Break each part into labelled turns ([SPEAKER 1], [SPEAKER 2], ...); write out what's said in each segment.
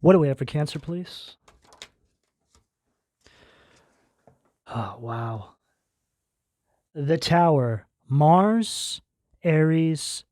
[SPEAKER 1] What do we have for Cancer, please? Oh, wow. The Tower, Mars, Aries,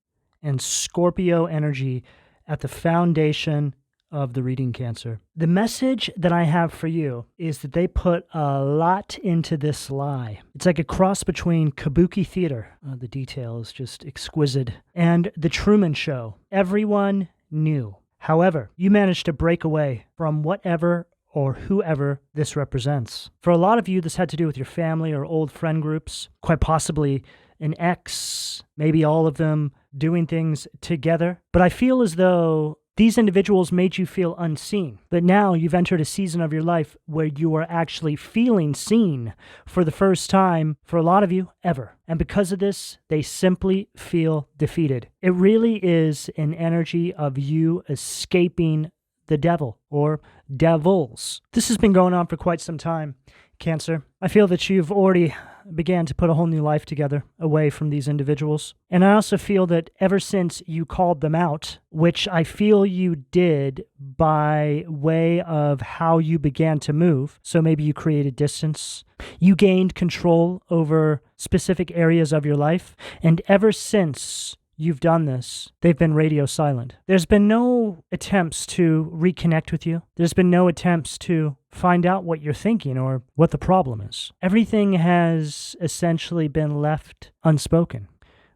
[SPEAKER 1] and Scorpio energy at the foundation of the reading, Cancer. The message that I have for you is that they put a lot into this lie. It's like a cross between kabuki theater, the detail is just exquisite, and the Truman Show. Everyone knew. However, you managed to break away from whatever or whoever this represents. For a lot of you, this had to do with your family or old friend groups, quite possibly an ex, maybe all of them doing things together. But I feel as though these individuals made you feel unseen. But now you've entered a season of your life where you are actually feeling seen for the first time, for a lot of you, ever. And because of this, they simply feel defeated. It really is an energy of you escaping the devil or devils. This has been going on for quite some time, Cancer. I feel that you've already began to put a whole new life together away from these individuals. And I also feel that ever since you called them out, which I feel you did by way of how you began to move, so maybe you created distance, you gained control over specific areas of your life, and ever since you've done this, they've been radio silent. There's been no attempts to reconnect with you. There's been no attempts to find out what you're thinking or what the problem is. Everything has essentially been left unspoken,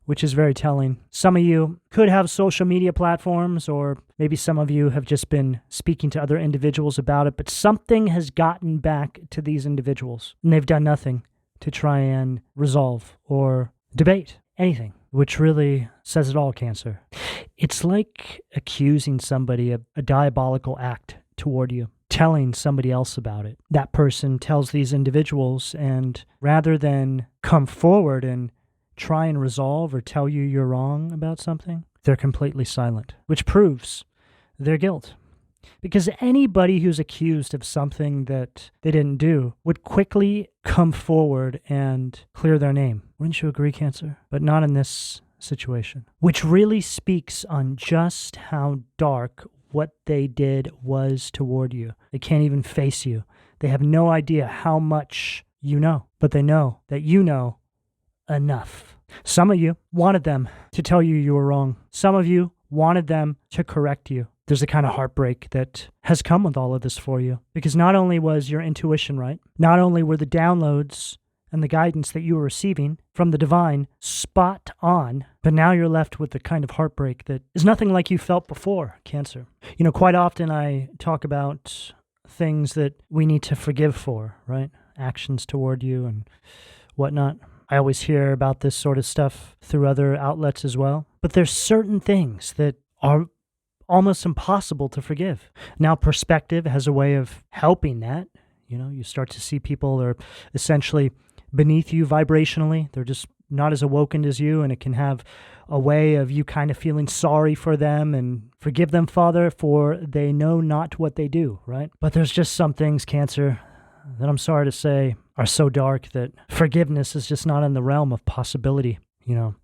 [SPEAKER 1] which is very telling. Some of you could have social media platforms, or maybe some of you have just been speaking to other individuals about it, but something has gotten back to these individuals, and they've done nothing to try and resolve or debate anything, which really says it all, Cancer. It's like accusing somebody of a diabolical act toward you, telling somebody else about it. That person tells these individuals, and rather than come forward and try and resolve or tell you you're wrong about something, they're completely silent, which proves their guilt. Because anybody who's accused of something that they didn't do would quickly come forward and clear their name. Wouldn't you agree, Cancer? But not in this situation, which really speaks on just how dark what they did was toward you. They can't even face you. They have no idea how much you know, but they know that you know enough. Some of you wanted them to tell you you were wrong. Some of you wanted them to correct you. There's a kind of heartbreak that has come with all of this for you, because not only was your intuition right, not only were the downloads and the guidance that you were receiving from the divine spot on, but now you're left with the kind of heartbreak that is nothing like you felt before, Cancer. You know, quite often I talk about things that we need to forgive for, right? Actions toward you and whatnot. I always hear about this sort of stuff through other outlets as well. But there's certain things that are almost impossible to forgive. Now, perspective has a way of helping that. You know, you start to see people that are essentially beneath you vibrationally. They're just not as awoken as you, and it can have a way of you kind of feeling sorry for them and forgive them, Father, for they know not what they do, right? But there's just some things, Cancer, that I'm sorry to say are so dark that forgiveness is just not in the realm of possibility. You know,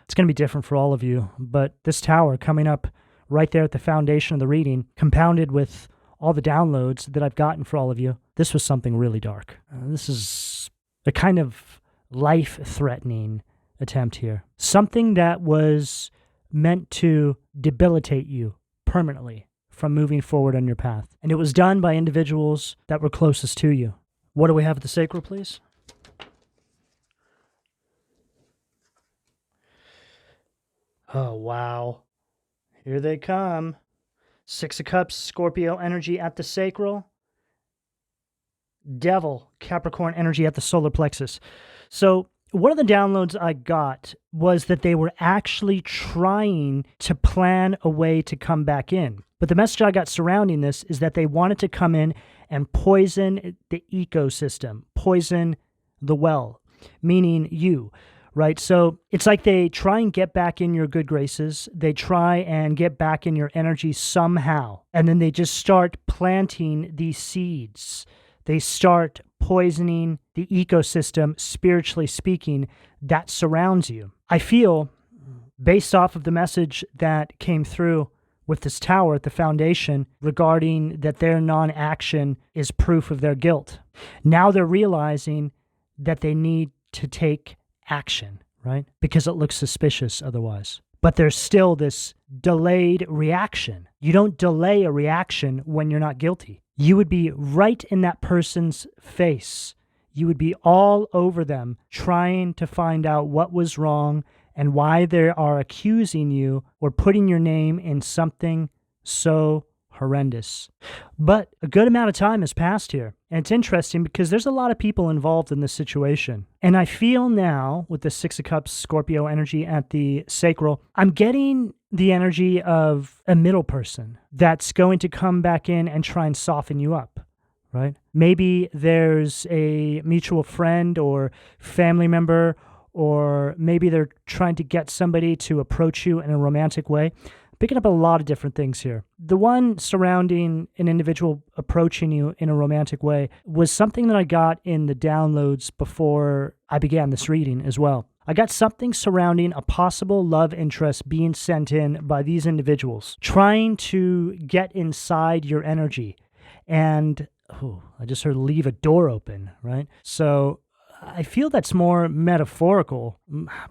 [SPEAKER 1] it's going to be different for all of you, but this tower coming up right there at the foundation of the reading, compounded with all the downloads that I've gotten for all of you, this was something really dark. This is a kind of life-threatening attempt here. Something that was meant to debilitate you permanently from moving forward on your path. And it was done by individuals that were closest to you. What do we have at the sacral, please? Oh, wow. Here they come. Six of Cups, Scorpio energy at the sacral. Devil, Capricorn energy at the solar plexus. So one of the downloads I got was that they were actually trying to plan a way to come back in. But the message I got surrounding this is that they wanted to come in and poison the ecosystem, poison the well, meaning you. Right? So it's like they try and get back in your good graces. They try and get back in your energy somehow. And then they just start planting these seeds. They start poisoning the ecosystem, spiritually speaking, that surrounds you. I feel, based off of the message that came through with this tower at the foundation regarding that their non-action is proof of their guilt. Now they're realizing that they need to take action, right? Because it looks suspicious otherwise. But there's still this delayed reaction. You don't delay a reaction when you're not guilty. You would be right in that person's face. You would be all over them trying to find out what was wrong and why they are accusing you or putting your name in something so horrendous. But a good amount of time has passed here. And it's interesting because there's a lot of people involved in this situation. And I feel now with the Six of Cups Scorpio energy at the sacral, I'm getting the energy of a middle person that's going to come back in and try and soften you up. Right? Maybe there's a mutual friend or family member, or maybe they're trying to get somebody to approach you in a romantic way. Picking up a lot of different things here. The one surrounding an individual approaching you in a romantic way was something that I got in the downloads before I began this reading as well. I got something surrounding a possible love interest being sent in by these individuals, trying to get inside your energy. And I just heard leave a door open, right? So I feel that's more metaphorical,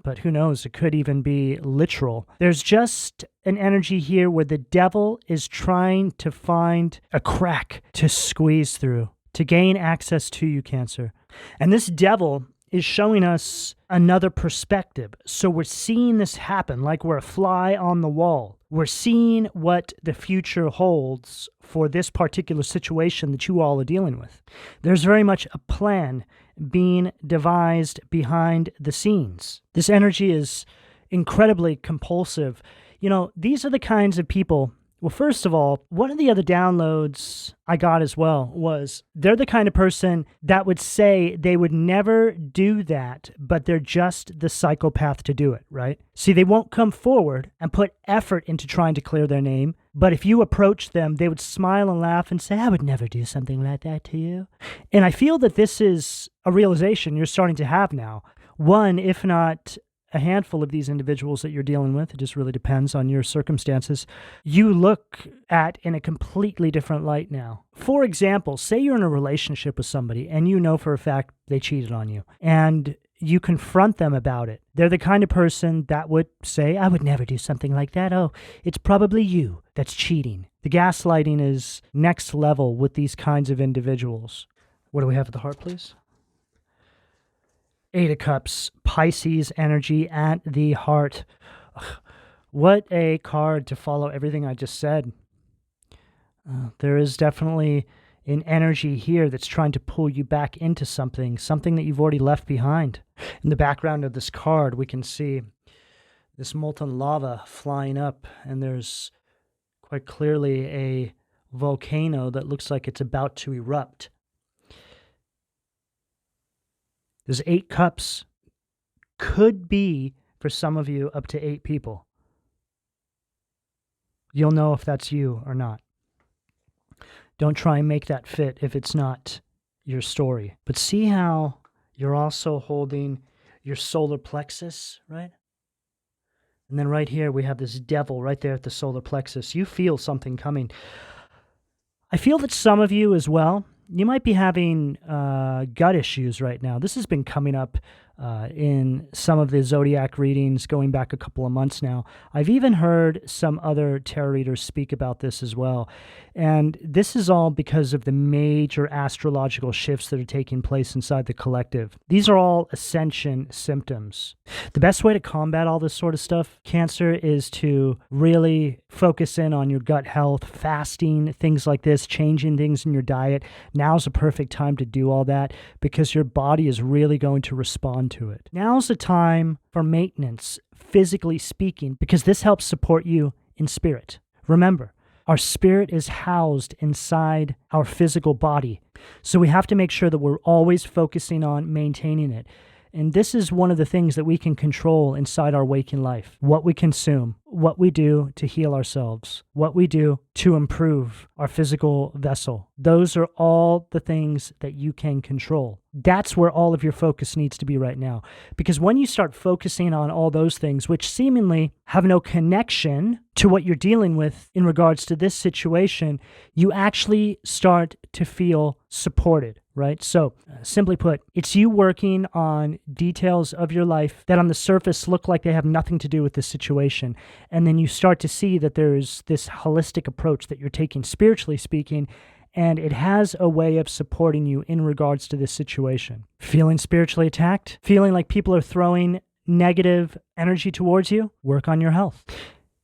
[SPEAKER 1] but who knows? It could even be literal. There's just an energy here where the devil is trying to find a crack to squeeze through, to gain access to you, Cancer. And this devil is showing us another perspective. So we're seeing this happen like we're a fly on the wall. We're seeing what the future holds for this particular situation that you all are dealing with. There's very much a plan being devised behind the scenes. This energy is incredibly compulsive. You know, these are the kinds of people. Well, first of all, one of the other downloads I got as well was they're the kind of person that would say they would never do that, but they're just the psychopath to do it, right? See, they won't come forward and put effort into trying to clear their name, but if you approach them, they would smile and laugh and say, I would never do something like that to you. And I feel that this is a realization you're starting to have now. One, if not a handful of these individuals that you're dealing with, it just really depends on your circumstances, you look at in a completely different light now. For example, say you're in a relationship with somebody and you know for a fact they cheated on you and you confront them about it. They're the kind of person that would say, I would never do something like that. Oh, it's probably you that's cheating. The gaslighting is next level with these kinds of individuals. What do we have at the heart, please? Eight of Cups, Pisces energy at the heart. Ugh, what a card to follow everything I just said. There is definitely an energy here that's trying to pull you back into something that you've already left behind. In the background of this card, we can see this molten lava flying up, and there's quite clearly a volcano that looks like it's about to erupt. There's 8 cups. Could be, for some of you, up to 8 people. You'll know if that's you or not. Don't try and make that fit if it's not your story. But see how you're also holding your solar plexus, right? And then right here, we have this devil right there at the solar plexus. You feel something coming. I feel that some of you as well, you might be having gut issues right now. This has been coming up in some of the zodiac readings going back a couple of months now. I've even heard some other tarot readers speak about this as well. And this is all because of the major astrological shifts that are taking place inside the collective. These are all ascension symptoms. The best way to combat all this sort of stuff, Cancer, is to really focus in on your gut health, fasting, things like this, changing things in your diet. Now's a perfect time to do all that because your body is really going to respond to it. Now's the time for maintenance, physically speaking, because this helps support you in spirit. Remember, our spirit is housed inside our physical body, so we have to make sure that we're always focusing on maintaining it. And this is one of the things that we can control inside our waking life. What we consume, what we do to heal ourselves, what we do to improve our physical vessel. Those are all the things that you can control. That's where all of your focus needs to be right now. Because when you start focusing on all those things, which seemingly have no connection to what you're dealing with in regards to this situation, you actually start to feel supported, right? So simply put, it's you working on details of your life that on the surface look like they have nothing to do with this situation. And then you start to see that there's this holistic approach that you're taking, spiritually speaking, and it has a way of supporting you in regards to this situation. Feeling spiritually attacked? Feeling like people are throwing negative energy towards you? Work on your health.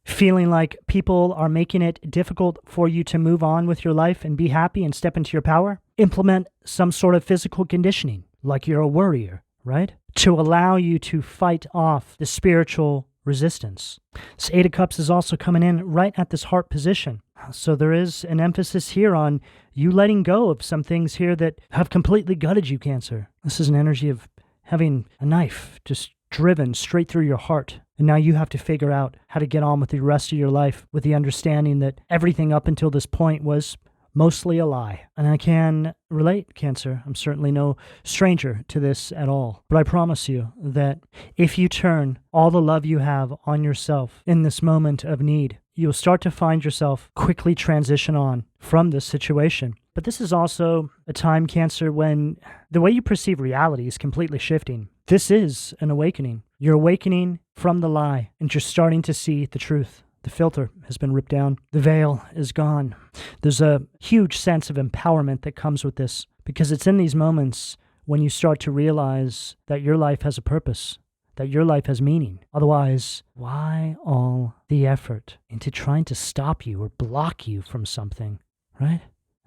[SPEAKER 1] Feeling like people are making it difficult for you to move on with your life and be happy and step into your power? Implement some sort of physical conditioning, like you're a warrior, right? To allow you to fight off the spiritual resistance. This Eight of Cups is also coming in right at this heart position. So there is an emphasis here on you letting go of some things here that have completely gutted you, Cancer. This is an energy of having a knife just driven straight through your heart. And now you have to figure out how to get on with the rest of your life with the understanding that everything up until this point was mostly a lie. And I can relate, Cancer. I'm certainly no stranger to this at all. But I promise you that if you turn all the love you have on yourself in this moment of need, you'll start to find yourself quickly transition on from this situation. But this is also a time, Cancer, when the way you perceive reality is completely shifting. This is an awakening. You're awakening from the lie, and you're starting to see the truth. The filter has been ripped down. The veil is gone. There's a huge sense of empowerment that comes with this, because it's in these moments when you start to realize that your life has a purpose, that your life has meaning. Otherwise, why all the effort into trying to stop you or block you from something, right?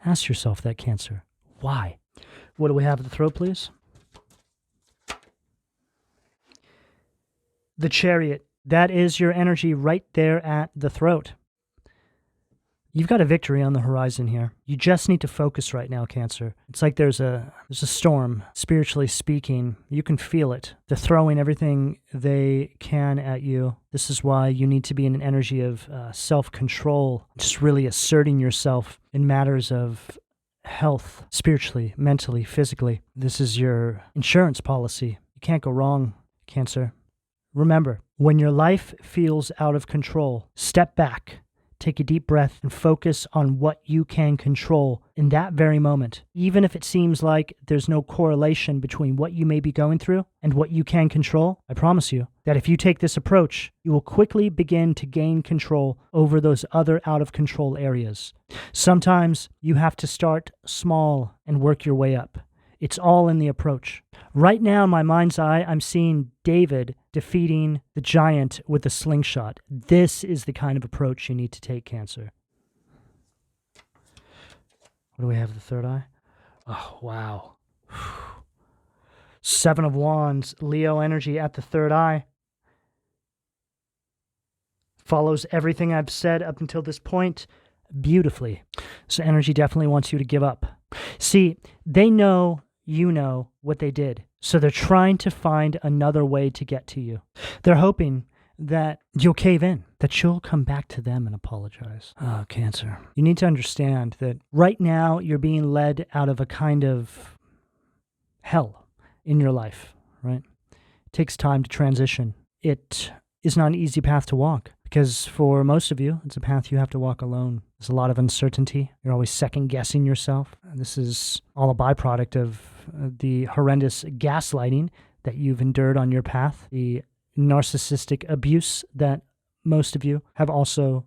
[SPEAKER 1] Ask yourself that, Cancer. Why? What do we have at the throat, please? The Chariot. That is your energy right there at the throat. You've got a victory on the horizon here. You just need to focus right now, Cancer. It's like there's a storm, spiritually speaking. You can feel it. They're throwing everything they can at you. This is why you need to be in an energy of self-control, just really asserting yourself in matters of health, spiritually, mentally, physically. This is your insurance policy. You can't go wrong, Cancer. Remember, when your life feels out of control, step back, take a deep breath, and focus on what you can control in that very moment. Even if it seems like there's no correlation between what you may be going through and what you can control, I promise you that if you take this approach, you will quickly begin to gain control over those other out of control areas. Sometimes you have to start small and work your way up. It's all in the approach. Right now, in my mind's eye, I'm seeing David defeating the giant with a slingshot. This is the kind of approach you need to take, Cancer. What do we have at the third eye? Oh, wow. Seven of Wands, Leo energy at the third eye. Follows everything I've said up until this point beautifully. So energy definitely wants you to give up. See, they know you know what they did. So they're trying to find another way to get to you. They're hoping that you'll cave in, that you'll come back to them and apologize. Oh, Cancer. You need to understand that right now you're being led out of a kind of hell in your life, right? It takes time to transition. It is not an easy path to walk, because for most of you, it's a path you have to walk alone. There's a lot of uncertainty. You're always second-guessing yourself. This is all a byproduct of the horrendous gaslighting that you've endured on your path, the narcissistic abuse that most of you have also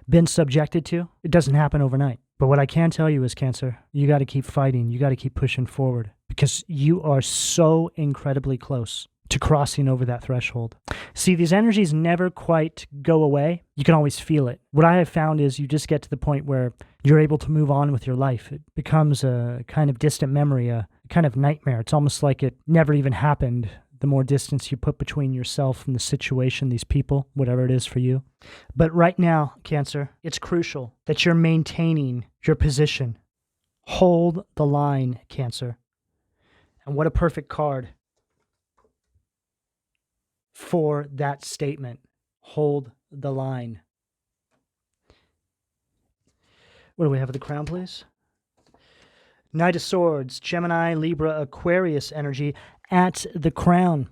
[SPEAKER 1] been subjected to. It doesn't happen overnight. But what I can tell you is, Cancer, you got to keep fighting. You got to keep pushing forward, because you are so incredibly close to crossing over that threshold. See, these energies never quite go away. You can always feel it. What I have found is you just get to the point where you're able to move on with your life. It becomes a kind of distant memory, a kind of nightmare. It's almost like it never even happened. The more distance you put between yourself and the situation, these people, whatever it is for you. But right now, Cancer, it's crucial that you're maintaining your position. Hold the line, Cancer. And what a perfect card for that statement. Hold the line. What do we have at the crown, please? Knight of Swords, Gemini, Libra, Aquarius energy at the crown.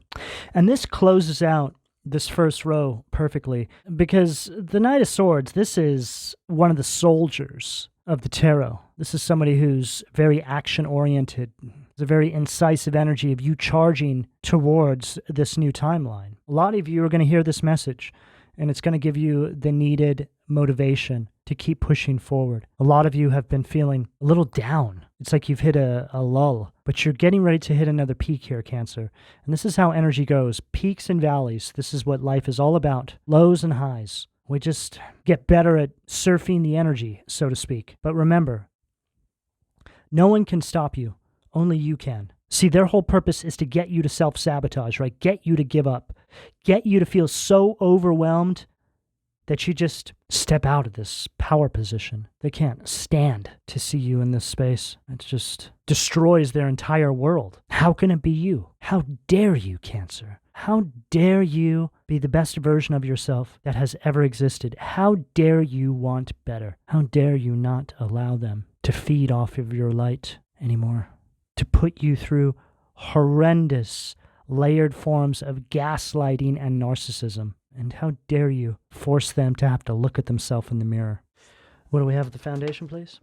[SPEAKER 1] And this closes out this first row perfectly, because the Knight of Swords, this is one of the soldiers of the tarot. This is somebody who's very action-oriented. It's a very incisive energy of you charging towards this new timeline. A lot of you are going to hear this message, and it's going to give you the needed motivation to keep pushing forward. A lot of you have been feeling a little down. It's like you've hit a lull, but you're getting ready to hit another peak here, Cancer. And this is how energy goes. Peaks and valleys. This is what life is all about. Lows and highs. We just get better at surfing the energy, so to speak. But remember, no one can stop you. Only you can. See, their whole purpose is to get you to self-sabotage, right? Get you to give up. Get you to feel so overwhelmed that you just step out of this power position. They can't stand to see you in this space. It just destroys their entire world. How can it be you? How dare you, Cancer? How dare you be the best version of yourself that has ever existed? How dare you want better? How dare you not allow them to feed off of your light anymore? To put you through horrendous, layered forms of gaslighting and narcissism. And how dare you force them to have to look at themselves in the mirror? What do we have at the foundation, please?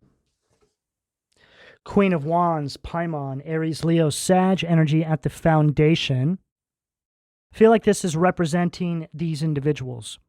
[SPEAKER 1] Queen of Wands, Paimon, Aries, Leo, Sag energy at the foundation. I feel like this is representing these individuals.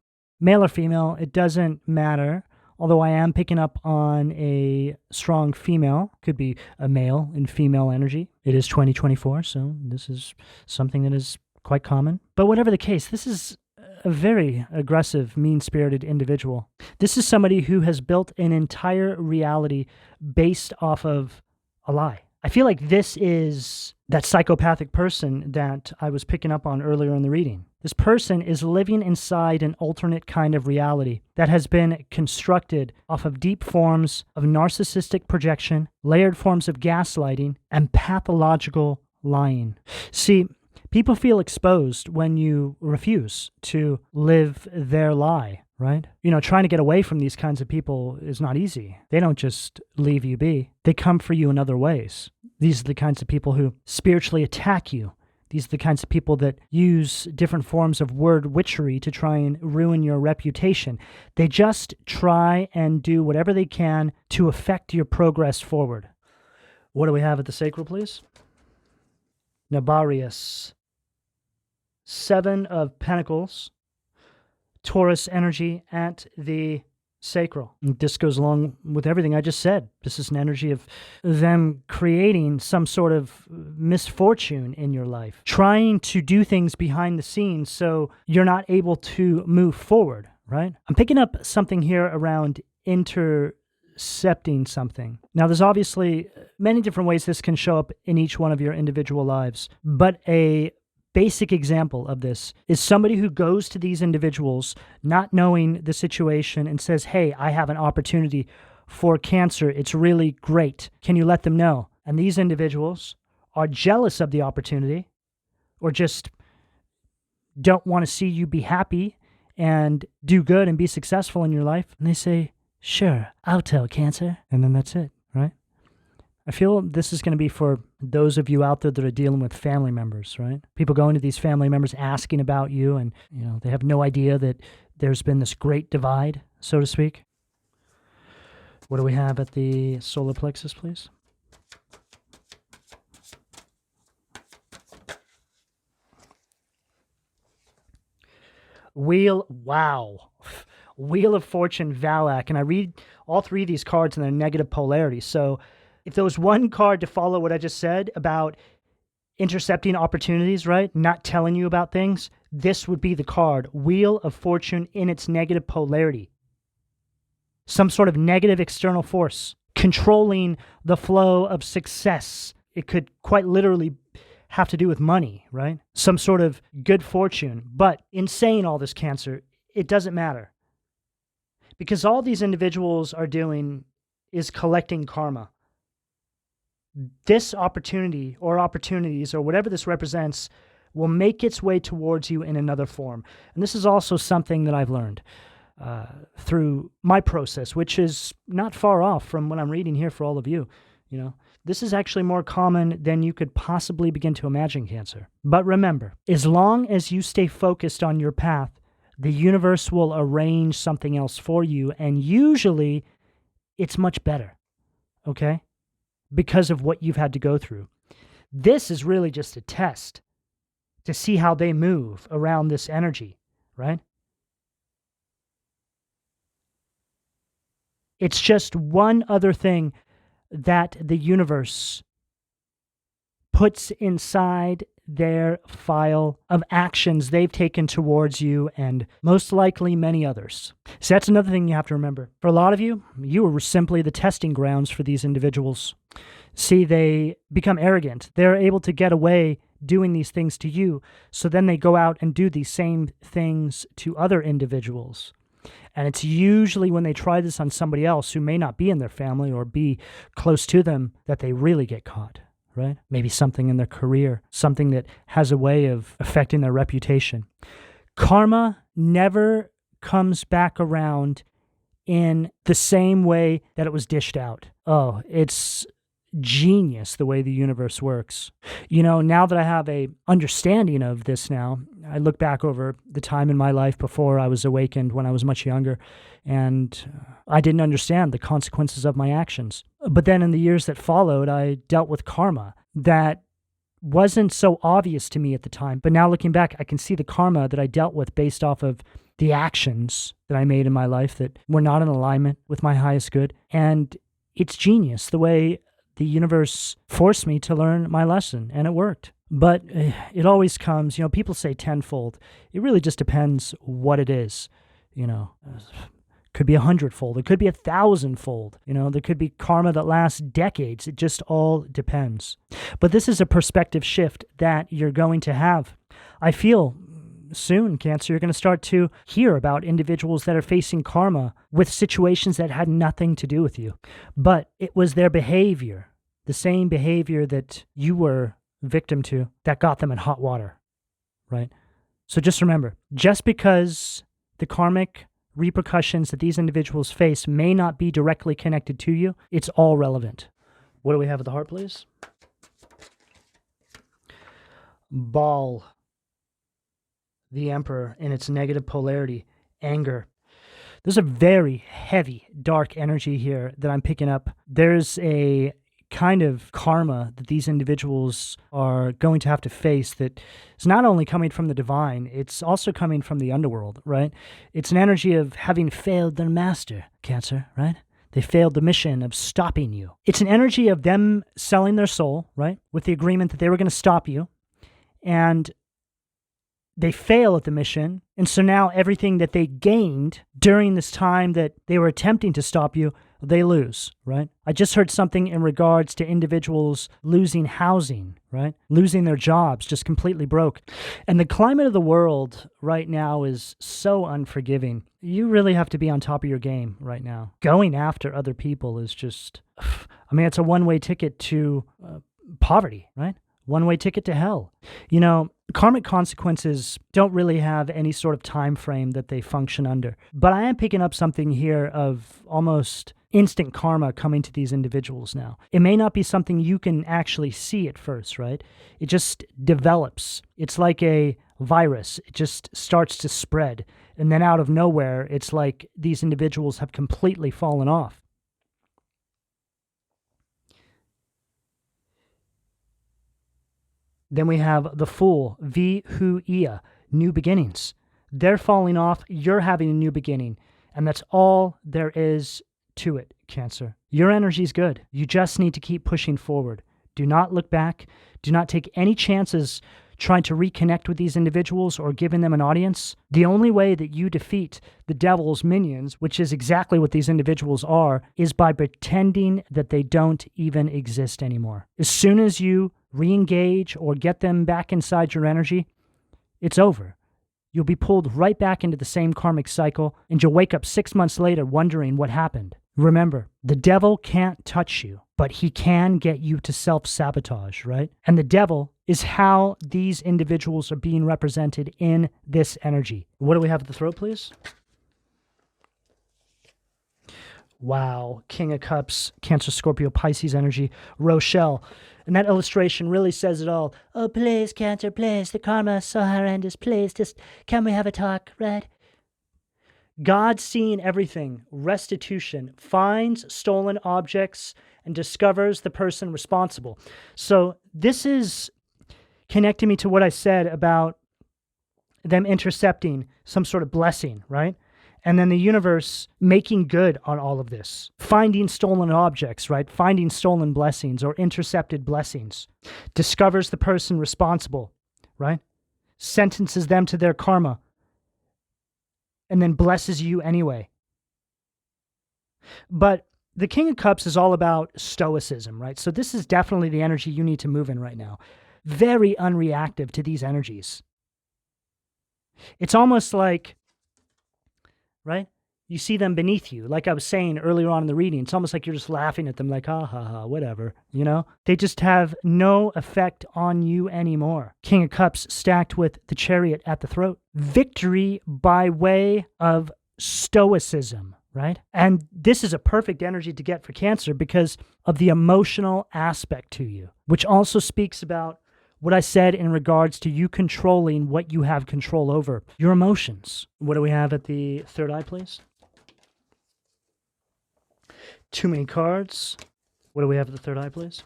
[SPEAKER 1] Male or female, it doesn't matter. Although I am picking up on a strong female. Could be a male and female energy. It is 2024, so this is something that is quite common. But whatever the case, this is a very aggressive, mean-spirited individual. This is somebody who has built an entire reality based off of a lie. I feel like this is that psychopathic person that I was picking up on earlier in the reading. This person is living inside an alternate kind of reality that has been constructed off of deep forms of narcissistic projection, layered forms of gaslighting, and pathological lying. See, people feel exposed when you refuse to live their lie, right? You know, trying to get away from these kinds of people is not easy. They don't just leave you be. They come for you in other ways. These are the kinds of people who spiritually attack you. These are the kinds of people that use different forms of word witchery to try and ruin your reputation. They just try and do whatever they can to affect your progress forward. What do we have at the sacral, please? Nabarius. 7 of Pentacles. Taurus energy at the sacral. And this goes along with everything I just said. This is an energy of them creating some sort of misfortune in your life, trying to do things behind the scenes so you're not able to move forward, right? I'm picking up something here around intercepting something. Now, there's obviously many different ways this can show up in each one of your individual lives, but a basic example of this is somebody who goes to these individuals not knowing the situation and says, hey, I have an opportunity for Cancer. It's really great. Can you let them know? And these individuals are jealous of the opportunity or just don't want to see you be happy and do good and be successful in your life. And they say, sure, I'll tell Cancer. And then that's it, right? I feel this is going to be for those of you out there that are dealing with family members, right? People going to these family members asking about you, and they have no idea that there's been this great divide, so to speak. What do we have at the solar plexus, please? Wheel of Fortune, Valak. And I read all 3 of these cards in their negative polarity. So if there was one card to follow what I just said about intercepting opportunities, right? Not telling you about things, this would be the card. Wheel of Fortune in its negative polarity. Some sort of negative external force controlling the flow of success. It could quite literally have to do with money, right? Some sort of good fortune. But in saying all this, Cancer, it doesn't matter. Because all these individuals are doing is collecting karma. This opportunity or opportunities or whatever this represents will make its way towards you in another form. And this is also something that I've learned through my process, which is not far off from what I'm reading here for all of you. You know, this is actually more common than you could possibly begin to imagine, Cancer. But remember, as long as you stay focused on your path, the universe will arrange something else for you, and usually it's much better, okay? Because of what you've had to go through. This is really just a test to see how they move around this energy, right? It's just one other thing that the universe puts inside their file of actions they've taken towards you, and most likely many others. So that's another thing you have to remember. For a lot of you, you were simply the testing grounds for these individuals. See, they become arrogant. They're able to get away doing these things to you, so then they go out and do these same things to other individuals. And it's usually when they try this on somebody else who may not be in their family or be close to them that they really get caught, right? Maybe something in their career, something that has a way of affecting their reputation. Karma never comes back around in the same way that it was dished out. Oh, it's genius the way the universe works. You know, now that I have a understanding of this now, I look back over the time in my life before I was awakened when I was much younger, and I didn't understand the consequences of my actions. But then in the years that followed, I dealt with karma that wasn't so obvious to me at the time. But now looking back, I can see the karma that I dealt with based off of the actions that I made in my life that were not in alignment with my highest good. And it's genius the way the universe forced me to learn my lesson, and it worked. But it always comes, you know, people say tenfold. It really just depends what it is, you know. Could be 100-fold. It could be 1,000-fold. You know, there could be karma that lasts decades. It just all depends. But this is a perspective shift that you're going to have. I feel soon, Cancer, you're going to start to hear about individuals that are facing karma with situations that had nothing to do with you. But it was their behavior, the same behavior that you were victim to, that got them in hot water, right? So just remember, just because the karmic repercussions that these individuals face may not be directly connected to you, it's all relevant. What do we have at the heart, please? Ball. The Emperor in its negative polarity, anger. There's a very heavy, dark energy here that I'm picking up. There's a kind of karma that these individuals are going to have to face that is not only coming from the divine, it's also coming from the underworld, right? It's an energy of having failed their master, Cancer, right? They failed the mission of stopping you. It's an energy of them selling their soul, right? With the agreement that they were going to stop you. And they fail at the mission, and so now everything that they gained during this time that they were attempting to stop you, they lose, right? I just heard something in regards to individuals losing housing, right? Losing their jobs, just completely broke. And the climate of the world right now is so unforgiving. You really have to be on top of your game right now. Going after other people is just, I mean, it's a one-way ticket to poverty, right? One-way ticket to hell. You know, karmic consequences don't really have any sort of time frame that they function under. But I am picking up something here of almost instant karma coming to these individuals now. It may not be something you can actually see at first, right? It just develops. It's like a virus. It just starts to spread. And then out of nowhere, it's like these individuals have completely fallen off. Then we have the Fool, Vihuia, new beginnings. They're falling off, you're having a new beginning, and that's all there is to it, Cancer. Your energy's good. You just need to keep pushing forward. Do not look back. Do not take any chances trying to reconnect with these individuals or giving them an audience. The only way that you defeat the devil's minions, which is exactly what these individuals are, is by pretending that they don't even exist anymore. As soon as you re-engage or get them back inside your energy, it's over. You'll be pulled right back into the same karmic cycle, and you'll wake up 6 months later wondering what happened. Remember, the devil can't touch you, but he can get you to self-sabotage, right? And the devil is how these individuals are being represented in this energy. What do we have at the throat, please? Wow, King of Cups, Cancer, Scorpio, Pisces energy, Rochelle. And that illustration really says it all. Oh, please, Cancer, please, the karma is so horrendous. Please, just, can we have a talk, right? God, seeing everything, restitution, finds stolen objects and discovers the person responsible. So this is connecting me to what I said about them intercepting some sort of blessing, right? And then the universe making good on all of this, finding stolen objects, right? Finding stolen blessings or intercepted blessings, discovers the person responsible, right? Sentences them to their karma, and then blesses you anyway. But the King of Cups is all about stoicism, right? So this is definitely the energy you need to move in right now. Very unreactive to these energies. It's almost like, right? You see them beneath you. Like I was saying earlier on in the reading, it's almost like you're just laughing at them like, ha, ha, ha, whatever, you know? They just have no effect on you anymore. King of Cups stacked with the Chariot at the throat. Victory by way of stoicism, right? And this is a perfect energy to get for Cancer because of the emotional aspect to you, which also speaks about what I said in regards to you controlling what you have control over, your emotions. What do we have at the third eye, please? Too many cards. What do we have at the third eye, please?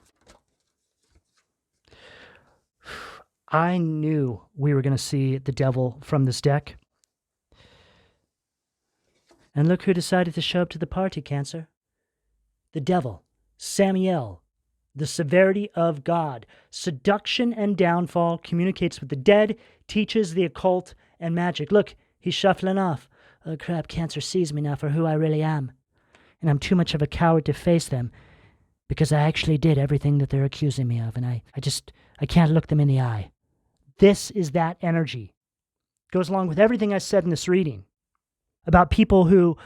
[SPEAKER 1] I knew we were going to see the devil from this deck. And look who decided to show up to the party, Cancer. The devil, Samael. The severity of God. Seduction and downfall, communicates with the dead, teaches the occult and magic. Look, he's shuffling off. Oh crap, Cancer sees me now for who I really am. And I'm too much of a coward to face them because I actually did everything that they're accusing me of, and I can't look them in the eye. This is that energy. Goes along with everything I said in this reading about people who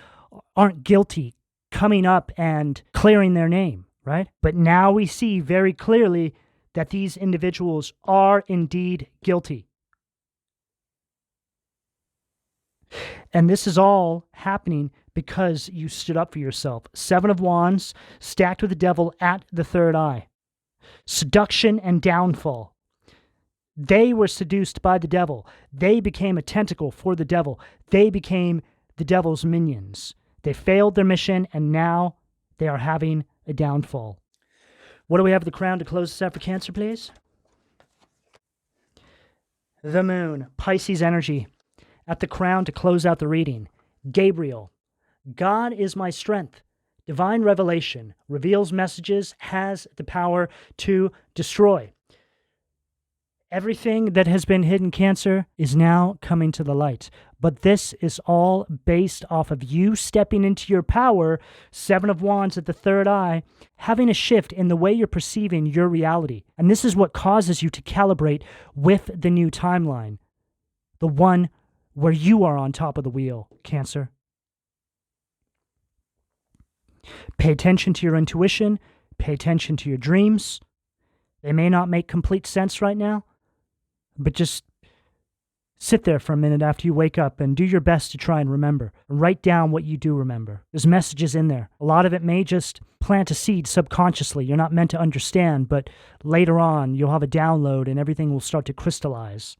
[SPEAKER 1] aren't guilty coming up and clearing their name. Right? But now we see very clearly that these individuals are indeed guilty. And this is all happening because you stood up for yourself. Seven of Wands stacked with the devil at the third eye. Seduction and downfall. They were seduced by the devil. They became a tentacle for the devil. They became the devil's minions. They failed their mission, and now they are having a downfall. What do we have at the crown to close this out for Cancer, please? The moon, Pisces energy. At the crown to close out the reading. Gabriel, God is my strength. Divine revelation, reveals messages, has the power to destroy. Everything that has been hidden, Cancer, is now coming to the light. But this is all based off of you stepping into your power, Seven of Wands at the third eye, having a shift in the way you're perceiving your reality. And this is what causes you to calibrate with the new timeline. The one where you are on top of the wheel, Cancer. Pay attention to your intuition. Pay attention to your dreams. They may not make complete sense right now, but just sit there for a minute after you wake up and do your best to try and remember. Write down what you do remember. There's messages in there. A lot of it may just plant a seed subconsciously. You're not meant to understand, but later on you'll have a download and everything will start to crystallize.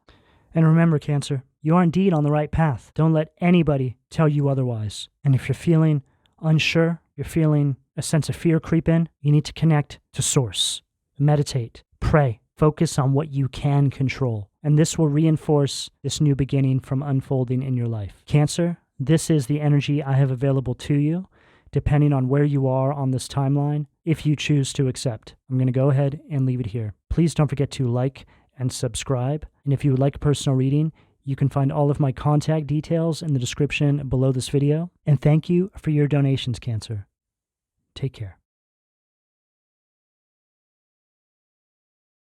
[SPEAKER 1] And remember, Cancer, you are indeed on the right path. Don't let anybody tell you otherwise. And if you're feeling unsure, you're feeling a sense of fear creep in, you need to connect to Source. Meditate. Pray. Focus on what you can control. And this will reinforce this new beginning from unfolding in your life. Cancer, this is the energy I have available to you, depending on where you are on this timeline, if you choose to accept. I'm going to go ahead and leave it here. Please don't forget to like and subscribe. And if you would like a personal reading, you can find all of my contact details in the description below this video. And thank you for your donations, Cancer. Take care.